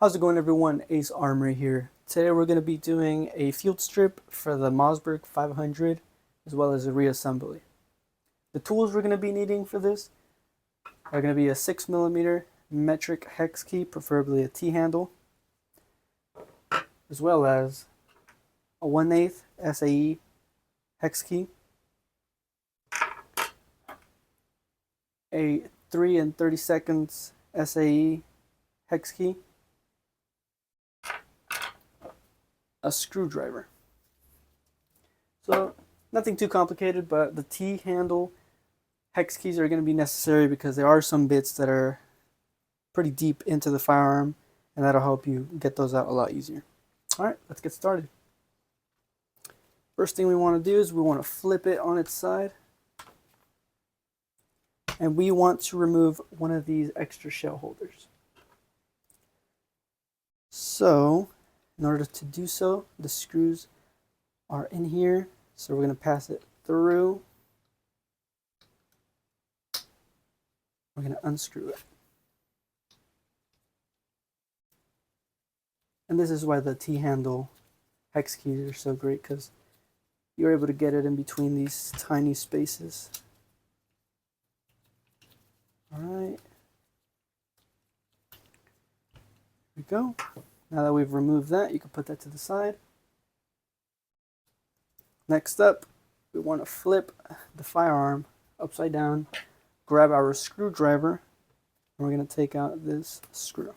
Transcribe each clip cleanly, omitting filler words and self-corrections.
How's it going, everyone? Ace Armory here. Today we're going to be doing a field strip for the Mossberg 500 as well as a reassembly. The tools we're going to be needing for this are going to be a 6mm metric hex key, preferably a T-handle, as well as a 1/8 SAE hex key, a 3 30 SAE hex key, a screwdriver. So nothing too complicated, but the T-handle hex keys are going to be necessary because there are some bits that are pretty deep into the firearm, and that'll help you get those out a lot easier. Alright, let's get started. First thing we want to do is we want to flip it on its side, and we want to remove one of these extra shell holders. So in order to do so, the screws are in here, so we're going to pass it through. We're going to unscrew it. And this is why the T-handle hex keys are so great, because you're able to get it in between these tiny spaces. Alright. Here we go. Now that we've removed that, you can put that to the side. Next up, we want to flip the firearm upside down, grab our screwdriver, and we're going to take out this screw.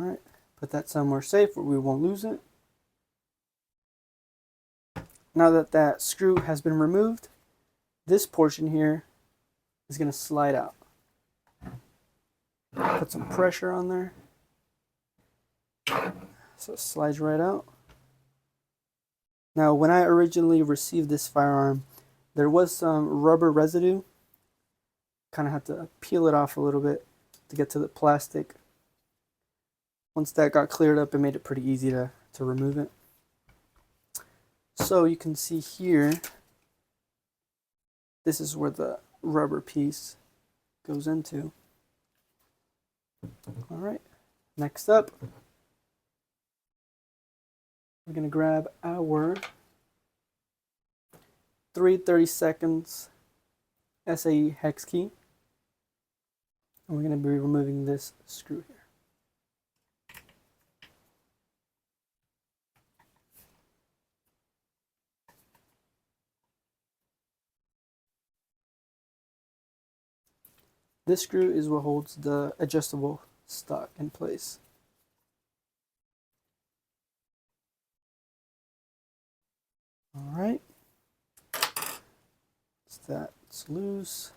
Alright, put that somewhere safe where we won't lose it. Now that that screw has been removed, this portion here is going to slide out. Put some pressure on there, so it slides right out. Now, when I originally received this firearm, there was some rubber residue. Kind of had to peel it off a little bit to get to the plastic. Once that got cleared up, it made it pretty easy to remove it. So you can see here, this is where the rubber piece goes into. Alright, next up, we're going to grab our 3 30 SAE hex key, and we're going to be removing this screw here. This screw is what holds the adjustable stock in place. Alright, that's loose.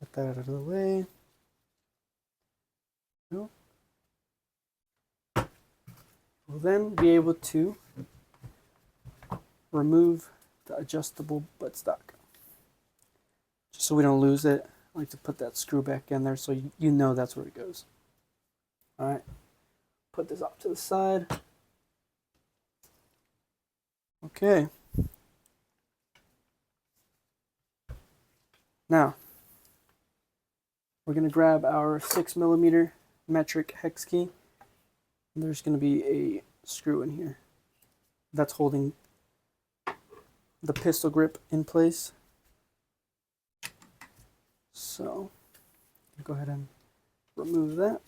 Get that out of the way. We'll then be able to remove the adjustable buttstock. Just so we don't lose it, I like to put that screw back in there so you know that's where it goes. Alright, put this off to the side. Okay. Now, we're going to grab our 6mm metric hex key. And there's going to be a screw in here that's holding the pistol grip in place. So, go ahead and remove that.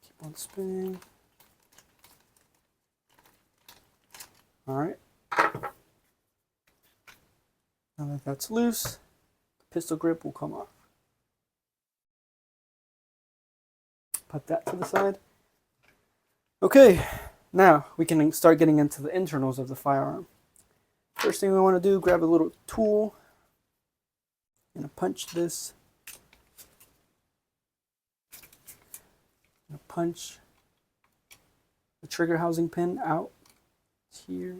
Keep on spinning. Alright, now that that's loose, the pistol grip will come off. Put that to the side. Okay, now we can start getting into the internals of the firearm. First thing we want to do, grab a little tool I'm going to punch this. I'm going to punch the trigger housing pin out. It's here.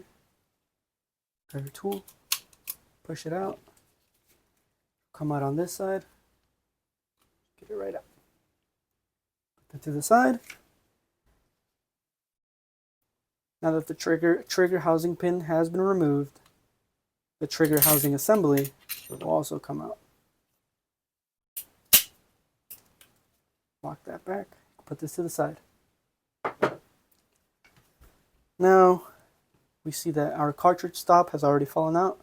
Grab your tool, push it out. Come out on this side. Get it right out. Put that to the side. Now that the trigger housing pin has been removed, the trigger housing assembly will also come out. Lock that back. Put this to the side. Now we see that our cartridge stop has already fallen out.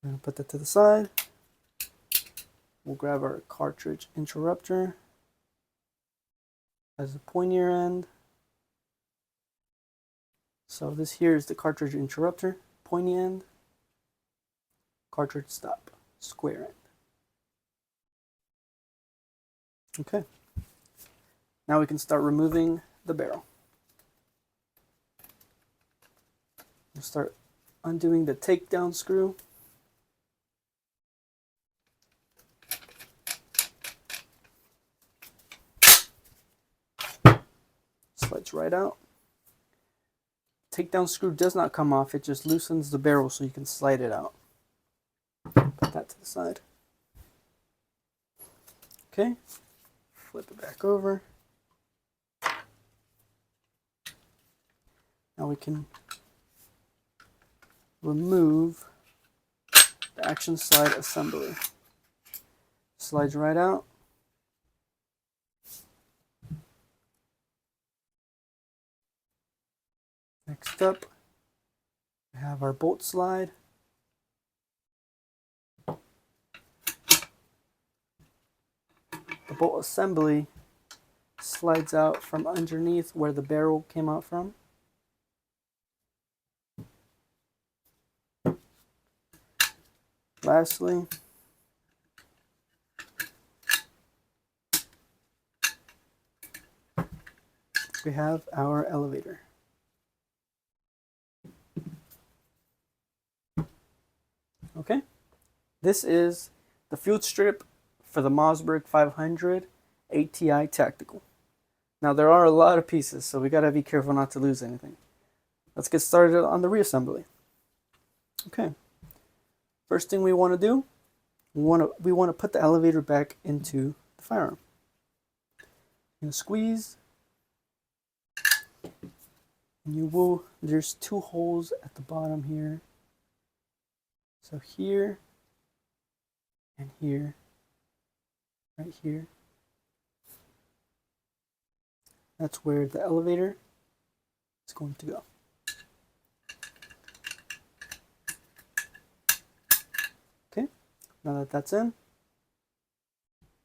We're going to put that to the side. We'll grab our cartridge interrupter. Has a pointier end. So this here is the cartridge interrupter, pointy end, cartridge stop, square end. Okay. Now we can start removing the barrel. We'll start undoing the takedown screw. Slides right out. Takedown screw does not come off, it just loosens the barrel so you can slide it out. Put that to the side. Okay, flip it back over. Now we can remove the action slide assembly. Slides right out. Next up, we have our bolt slide. The bolt assembly slides out from underneath where the barrel came out from. Lastly, we have our elevator. Okay, this is the field strip for the Mossberg 500 ATI Tactical. Now there are a lot of pieces, so we gotta be careful not to lose anything. Let's get started on the reassembly. Okay, first thing we want to do, we want to put the elevator back into the firearm. You're gonna squeeze, and there's two holes at the bottom here. So here and here, right here, that's where the elevator is going to go. Okay, now that that's in,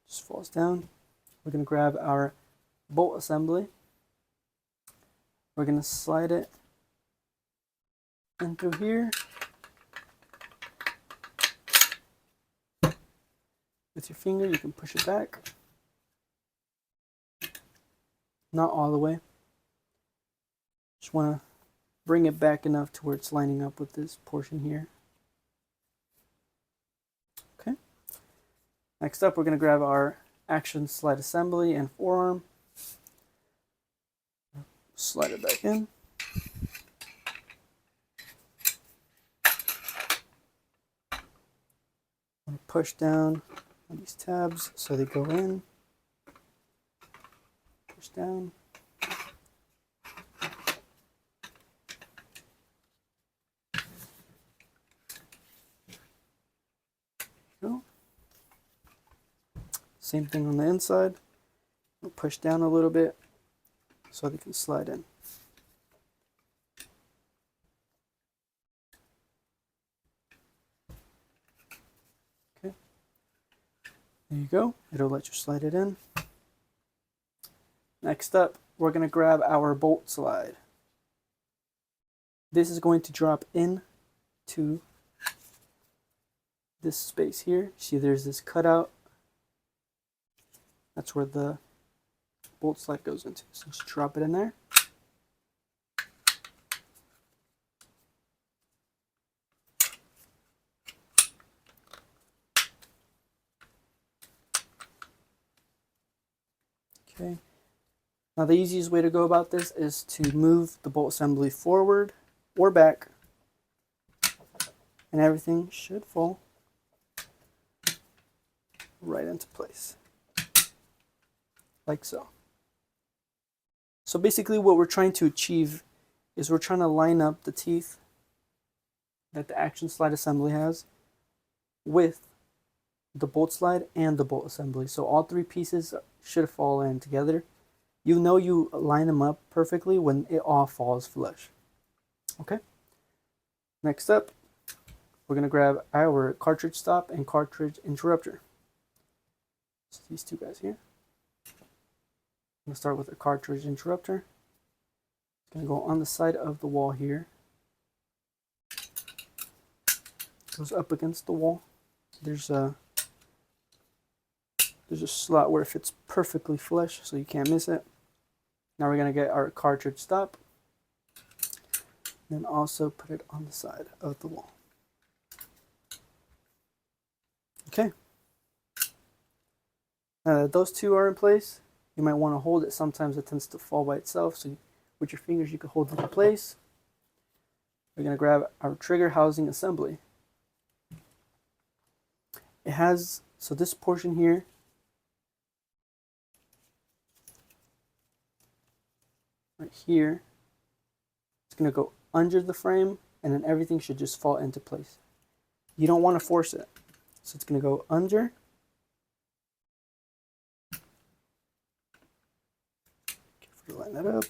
just falls down. We're going to grab our bolt assembly. We're going to slide it in through here. With your finger, you can push it back. Not all the way. Just want to bring it back enough to where it's lining up with this portion here. Okay. Next up, we're going to grab our action slide assembly and forearm. Slide it back in. I'm going to push down on these tabs so they go in. Push down. Go. Same thing on the inside. We'll push down a little bit so they can slide in. Okay. There you go. It'll let you slide it in. Next up, we're going to grab our bolt slide. This is going to drop into this space here. See, there's this cutout. That's where the bolt slide goes into. So just drop it in there. Okay. Now the easiest way to go about this is to move the bolt assembly forward or back, and everything should fall right into place, like so. So basically what we're trying to achieve is we're trying to line up the teeth that the action slide assembly has with the bolt slide and the bolt assembly. So all three pieces should fall in together. You know you line them up perfectly when it all falls flush. Okay. Next up, we're going to grab our cartridge stop and cartridge interrupter. So these two guys here. I'm going to start with a cartridge interrupter. It's going to go on the side of the wall here. Goes up against the wall. There's a slot where it fits perfectly flush, so you can't miss it. Now we're going to get our cartridge stop, and then also put it on the side of the wall. Okay. Now that those two are in place, you might want to hold it. Sometimes it tends to fall by itself, so with your fingers you can hold it in place. We're going to grab our trigger housing assembly. It has, so this portion here right here, it's going to go under the frame, and then everything should just fall into place. You don't want to force it, so it's going to go under. Carefully line that up.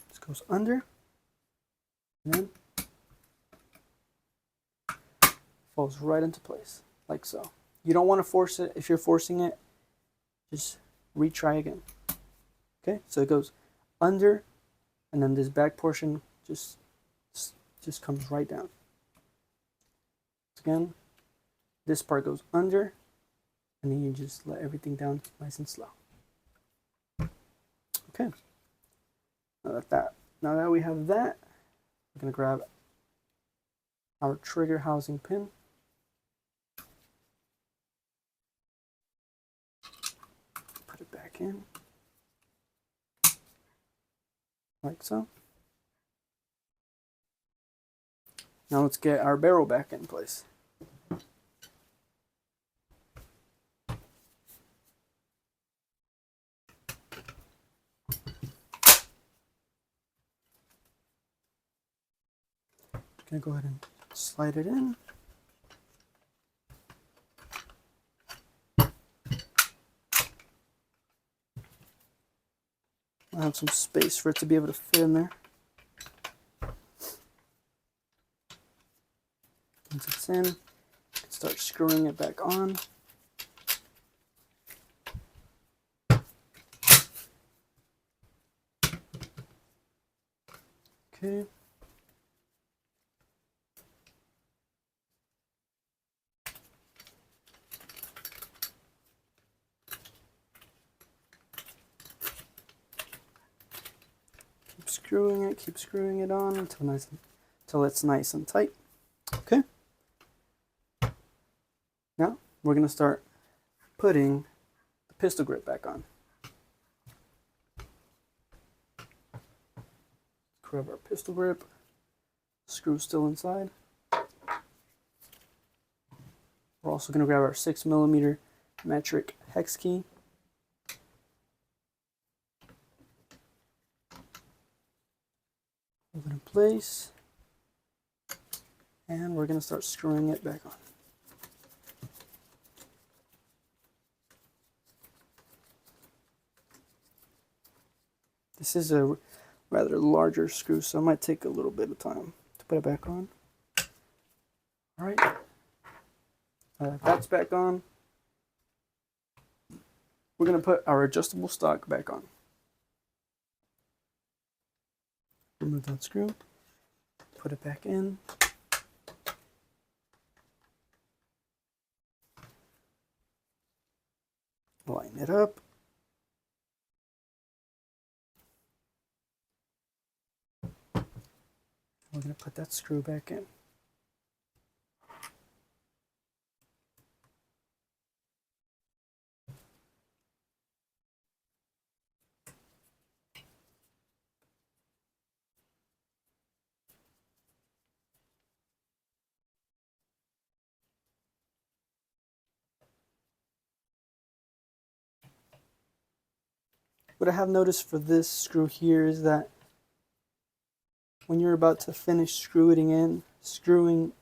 This goes under, and then falls right into place, like so. You don't want to force it. If you're forcing it, just retry again. Okay, so it goes under, and then this back portion just comes right down. Again, this part goes under, and then you just let everything down nice and slow. Okay, now that we have that, we're going to grab our trigger housing pin. Put it back in, like so. Now let's get our barrel back in place. I'm going to go ahead and slide it in. I have some space for it to be able to fit in there. Once it's in, you can start screwing it back on. Okay. Keep screwing it on until it's nice and tight. Okay. Now we're going to start putting the pistol grip back on. Grab our pistol grip. Screw still inside. We're also going to grab our 6mm metric hex key. Hold it in place, and we're going to start screwing it back on. This is a rather larger screw, so it might take a little bit of time to put it back on. All right, that's back on. We're going to put our adjustable stock back on. Remove that screw, put it back in. Line it up. We're going to put that screw back in. What I have noticed for this screw here is that when you're about to finish screwing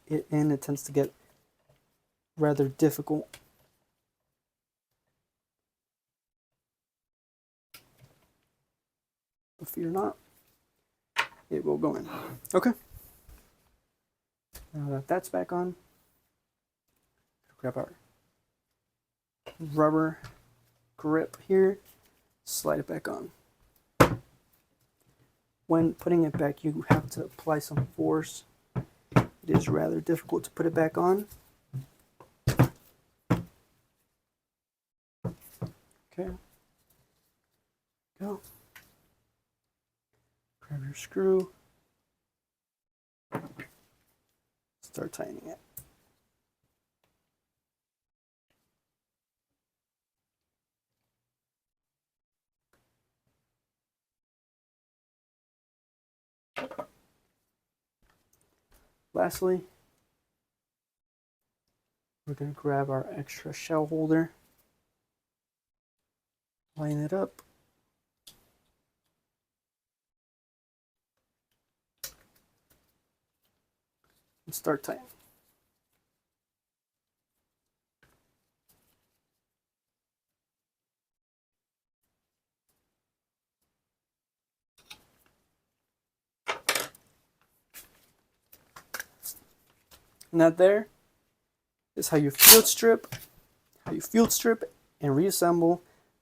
it in, it tends to get rather difficult. But fear not, it will go in. Okay. Now that that's back on, grab our rubber grip here, slide it back on. When putting it back, you have to apply some force. It is rather difficult to put it back on. Okay. Go. Grab your screw. Start tightening it. Lastly, we're going to grab our extra shell holder, line it up, and start tightening. And that there is how you field strip and reassemble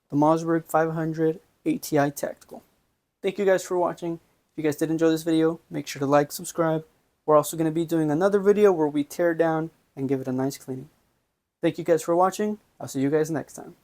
the Mossberg 500 ATI Tactical. Thank you guys for watching. If you guys did enjoy this video, make sure to like, subscribe. We're also going to be doing another video where we tear it down and give it a nice cleaning. Thank you guys for watching. I'll see you guys next time.